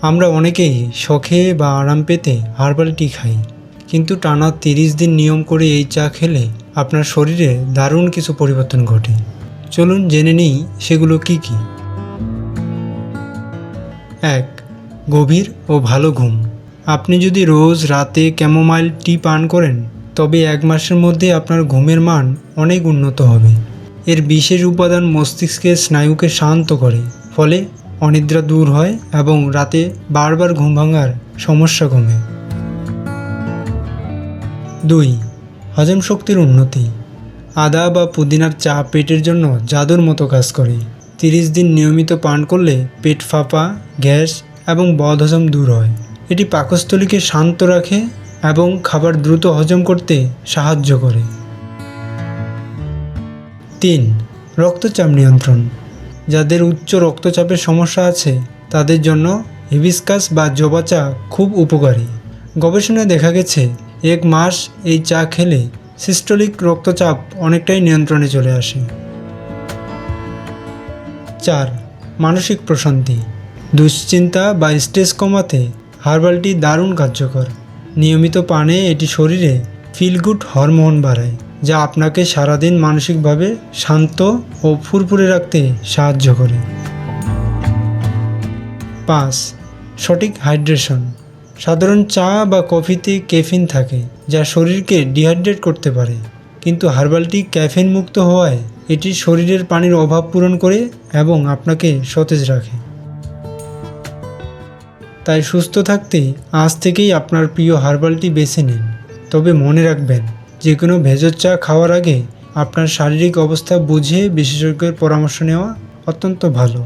আমরা অনেকেই শখে বা আরাম পেতে হার্বাল টি খাই, কিন্তু টানা 30 দিন নিয়ম করে এই চা খেলে আপনার শরীরে দারুণ কিছু পরিবর্তন ঘটে। চলুন জেনে নিই সেগুলো কি কি। 1. গভীর ও ভালো ঘুম। আপনি যদি রোজ রাতে ক্যামোমাইল টি পান করেন, তবে 1 মাসের মধ্যে আপনার ঘুমের মান অনেক উন্নত হবে। এর বিশেষ উপাদান মস্তিষ্কের স্নায়ুকে শান্ত করে, ফলে অনিদ্রা দূর হয় এবং রাতে বারবার ঘুম ভাঙার সমস্যা কমে। 2. হজম শক্তির উন্নতি। আদা বা পুদিনার চা পেটের জন্য জাদুর মতো কাজ করে। 30 দিন নিয়মিত পান করলে পেট ফাঁপা, গ্যাস এবং বদহজম দূর হয়। এটি পাকস্থলীকে শান্ত রাখে এবং খাবার দ্রুত হজম করতে সাহায্য করে। 3. রক্তচাপ নিয়ন্ত্রণ। যাদের উচ্চ রক্তচাপের সমস্যা আছে তাদের জন্য হিবিস্কাস বা জবা চা খুব উপকারী। গবেষণায় দেখা গেছে 1 মাস এই চা খেলে সিস্টোলিক রক্তচাপ অনেকটাই নিয়ন্ত্রণে চলে আসে। 4. মানসিক প্রশান্তি। দুশ্চিন্তা বা স্ট্রেস কমাতে হার্বাল টি দারুণ কার্যকর। নিয়মিত পানে এটি শরীরে ফিল গুড হরমোন বাড়ায়, যা আপনাকে সারাদিন মানসিকভাবে শান্ত ও ফুরফুরে রাখতে সাহায্য করে। 5. সঠিক হাইড্রেশন। সাধারণ চা বা কফিতে ক্যাফিন থাকে, যা শরীরকে ডিহাইড্রেট করতে পারে, কিন্তু হার্বাল টি ক্যাফিন মুক্ত হওয়ায় এটি শরীরের পানির অভাব পূরণ করে এবং আপনাকে সতেজ রাখে। তাই সুস্থ থাকতে আজ থেকেই আপনার প্রিয় হার্বাল টি বেছে নিন। তবে মনে রাখবেন, যে কোনো ভেষজ চা খাওয়ার আগে আপনার শারীরিক অবস্থা বুঝে বিশেষজ্ঞের পরামর্শ নেওয়া অত্যন্ত ভালো।